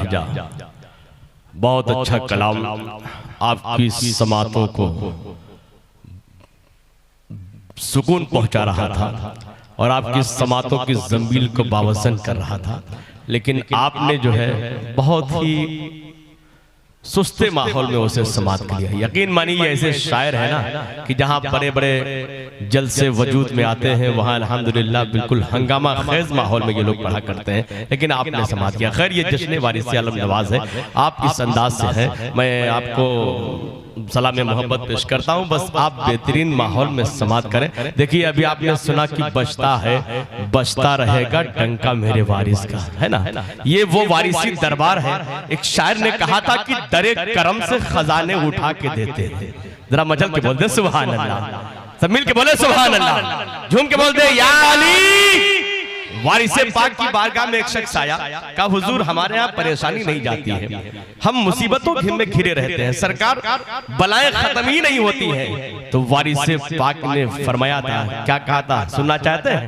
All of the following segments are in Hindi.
भेजा। बहुत अच्छा कलाम आपकी समातों को सुकून पहुंचा रहा था और आपकी समातों की जंबील को बावसन कर रहा था, लेकिन आपने जो है बहुत ही सुस्ते माहौल में उसे समात कर लिया। यकीन मानिए ऐसे शायर है ना कि जहां बड़े बड़े जलसे वजूद में आते हैं वहां अल्हम्दुलिल्लाह बिल्कुल हंगामा खेज माहौल में ये लोग पढ़ा करते हैं, लेकिन आपने समात किया। खैर ये जश्न वारिस आलम नवाज है, आप इस अंदाज से है, मैं आपको सलाम मोहब्बत पेश करता हूं, बस आप बेहतरीन माहौल में समात करें। देखिए अभी आपने सुना कि बजता है बजता रहेगा डंका मेरे वारिस का, है ना, ये वो वारिसी दरबार है। एक शायर ने कहा था कि दरे करम से खजाने उठा के देते हैं। जरा मचल के बोल दे सुभान अल्लाह, सब मिल के बोले सुभान अल्लाह, झूम के बोल दे या अली। वारिसे पाक की बारगाह में एक शख्स आया, कहा हुजूर हमारे यहाँ परेशानी नहीं जाती है, हम मुसीबतों में घिरे रहते हैं, सरकार बलाएं खत्म ही नहीं होती हैं। तो वारिसे पाक ने फरमाया था, क्या कहा था, सुनना चाहते हैं,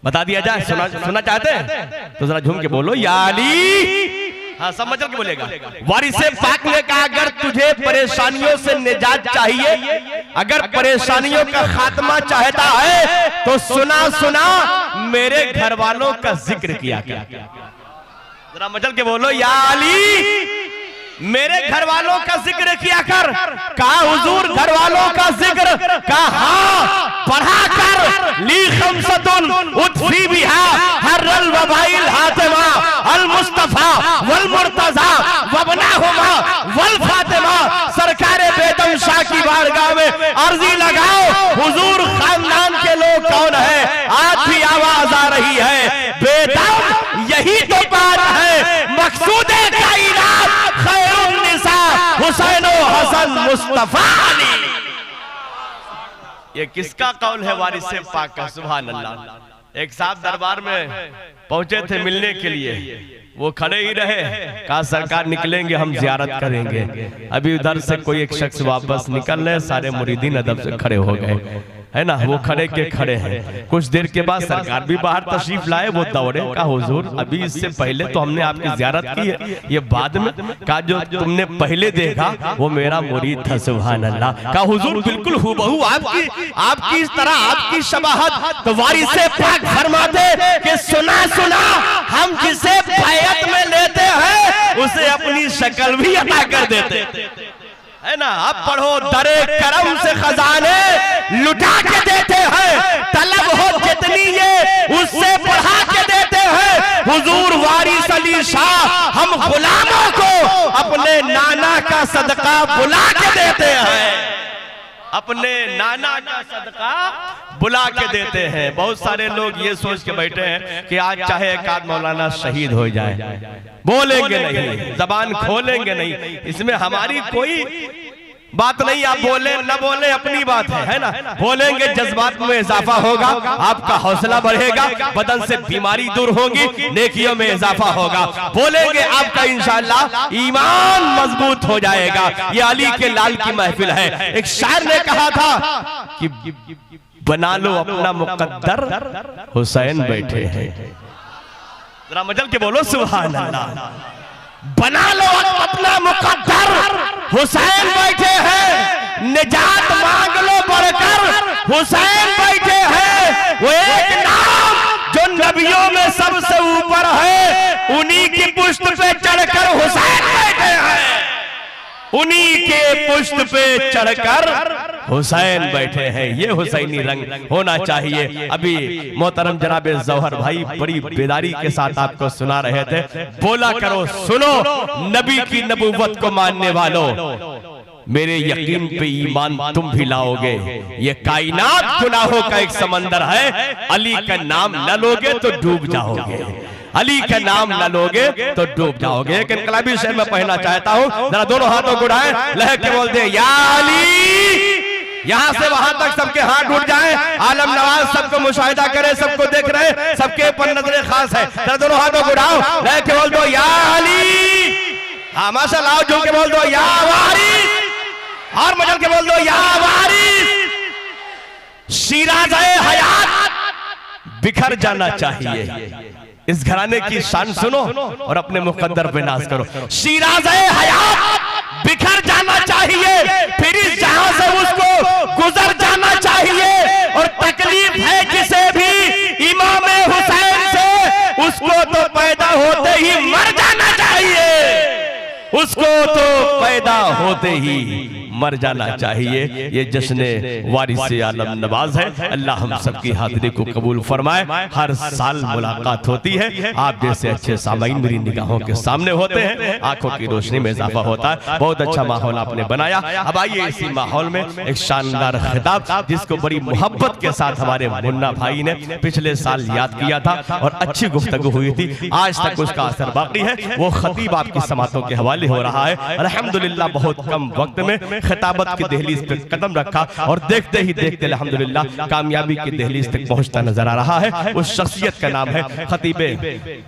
बता दिया जाए, सुनना चाहते हैं तो जरा झूम के बोलो या अली। हाँ सब मचल के बोलेगा। वारिसे पाक ने कहा अगर तुझे परेशानियों से निजात चाहिए, अगर परेशानियों का खात्मा चाहता है तो सुना सुना मेरे घर वालों का जिक्र किया क्या। जरा मचल के बोलो या अली, मेरे घर वालों का जिक्र किया कर। कहा हुजूर घर वालों का जिक्र, कहा हाँ पढ़ा कर। ली खमसतुन उतफी बिहा हर्रल वबाइल हातिमा अल मुस्तफा वल मुर्तजा वबनाहुमा वल फातिमा। सरकारे बेदम शाह की बारगाह में अर्जी लगाओ हुजूर खानदान के लोग कौन है, आज भी आवाज आ रही है बेदम, यही तो बात है मकसूदे कायनात खैरुन निसा हुसैन हसन मुस्तफा अली। ये किसका कौल है वारिसे पाक का, सुभान अल्लाह। एक साहब दरबार में पहुंचे थे मिलने के लिए, वो खड़े ही रहे, कहा सरकार निकलेंगे हम जियारत करेंगे। अभी उधर से कोई एक शख्स वापस निकल रहे, सारे मुरीदीन अदब से खड़े हो गए, है ना, वो खड़े के खड़े हैं। कुछ देर के बाद सरकार भी बाहर तशरीफ लाए, वो दौड़े, कहा हुजूर अभी इससे पहले तो हमने आपकी जियारत की है, ये बाद में। कहा जो तुमने पहले देखा वो मेरा मुरीद था, सुभान अल्लाह। कहा हुजूर बिल्कुल हूबहू आपकी इस तरह आपकी शबाहत। तो वारिसे पाक फरमाते कि सुना सुना हम जिसे बैयत में लेते हैं उसे अपनी शक्ल भी अता कर देते, है ना। अब पढ़ो दरे करम से खजाने लुटा के देते हैं, तलब हो जितनी ये उससे बढ़ा के देते हैं। हुजूर वारिस अली शाह हम गुलामों को अपने नाना का सदका बुला के देते हैं, अपने नाना का सदका बुला के देते हैं। बहुत सारे लोग ये सोच के बैठे हैं कि आज चाहे एक आध मौलाना शहीद हो जाए, बोलेंगे नहीं, जबान खोलेंगे नहीं, इसमें हमारी कोई बात नहीं। आप बोले न बोले अपनी बात है ना। बोलेंगे जज्बात में इजाफा होगा, आपका हौसला बढ़ेगा, बदन से बीमारी दूर होगी, नेकियों में इजाफा होगा। बोलेंगे आपका इंशाअल्लाह ईमान मजबूत हो जाएगा। ये अली के लाल की महफिल है। एक शायर ने कहा था कि बना लो अपना मुकद्दर हुसैन बैठे हैं। जरा मजल के बोलो सुभान अल्लाह। बना लो अपना मुकद्दर हुसैन बैठे हैं, निजात मांग लो बढ़कर हुसैन बैठे हैं। वो एक नाम जो नबियों में सबसे ऊपर है, उन्हीं की पुष्ट पे चढ़कर हुसैन बैठे हैं, उन्हीं के पुष्ट पे चढ़कर हुसैन बैठे हैं। ये हुसैनी रंग होना चाहिए। अभी मोहतरम जनाब जौहर भाई बड़ी बेदारी के साथ आपको सुना रहे थे, बोला करो सुनो नबी की नबूवत को मानने वालों, मेरे यकीन पे ईमान तुम भी लाओगे। ये कायनात गुनाहों का एक समंदर है, अली का नाम न लोगे तो डूब जाओगे, अली का नाम न लोगे तो डूब जाओगे। एक इनकलाबी शेर में पढ़ना चाहता हूँ, जरा दोनों हाथों को उठाएं, लहर के बोल दे या अली। यहां से वहां तक सबके हाथ उठ जाएं, आलम नवाज सबको मुशाहिदा करे, सबको देख रहे, सबके ऊपर नजरे खास है। जरा दोनों हाथों को उठाओ, लहर के बोल दो या अली। हाँ माशाअल्लाह, जो के बोल दो या वारिस, और मजल के बोल दो या वारिस। शिराज़े हयात बिखर जाना चाहिए, इस घराने की शान सुनो और अपने मुकद्दर पे नाज करो। शीराज़े हयात बिखर जाना चाहिए, फिर इस जहां से उसको गुजर जाना चाहिए। और तकलीफ है जिसे भी इमाम हुसैन से, उसको तो पैदा होते ही मर जाना चाहिए, उसको तो पैदा होते ही मर जाना चाहिए। ये जश्न वारिस आलम नवाज है। अल्लाह हम सबकी हाजिरी को कबूल फरमाए। हर साल मुलाकात होती है, आप जैसे अच्छे सामाईन मेरी निगाहों के सामने होते हैं, आंखों की रोशनी में इजाफा होता है। बहुत अच्छा माहौल आपने बनाया। अब आइए इसी माहौल में एक शानदार खिताब जिसको बड़ी मोहब्बत के साथ हमारे मुन्ना भाई ने पिछले साल याद किया था और अच्छी गुफ्तगू हुई थी, आज तक उसका असर बाकी है। वो खतीब आपकी समातों के हवाले हो रहा है। अल्हम्दुलिल्लाह बहुत कम वक्त में खिताबत की दहलीज पे कदम रखा और देखते ही देखते अल्हम्दुलिल्लाह कामयाबी की दहलीज तक पहुंचता नजर आ रहा है। उस शख्सियत का नाम है खतीबे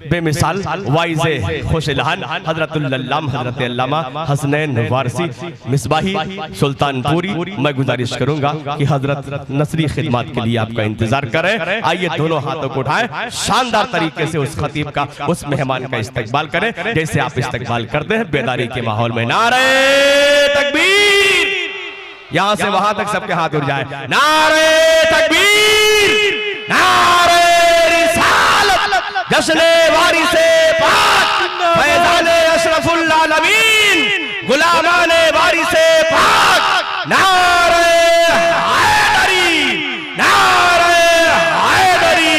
बेमिसाल वाइज़े खुशलहान हजरतुल अल्लामा हजरत अल्लामा हसनैन वारसी मिसबाही सुल्तानपुरी। मैं गुजारिश करूंगा कि हजरत नसरी खिदमत के लिए आपका इंतजार करें। आइए दोनों हाथों को उठाएं, शानदार तरीके से उस खतीब का, उस मेहमान का इस्तकबाल करें जैसे आप इस्तकबाल करते हैं बेदारी के माहौल में। नारे तकबीर, यहां से वहां तक सबके हाथ उठ जाए। नारे तकबीर, नारे रिसालत, जश्न वारिसे पाक, फैज़ान अशरफुल आलमीन, गुलामाने वारिसे पाक। नारे हैदरी, नारे हैदरी।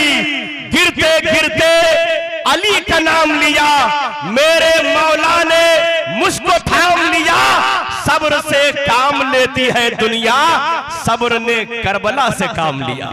गिरते गिरते अली का नाम लिया, मेरे मौला ने मुझको थाम लिया। सब्र से काम लेती है दुनिया, सब्र ने करबला से काम लिया।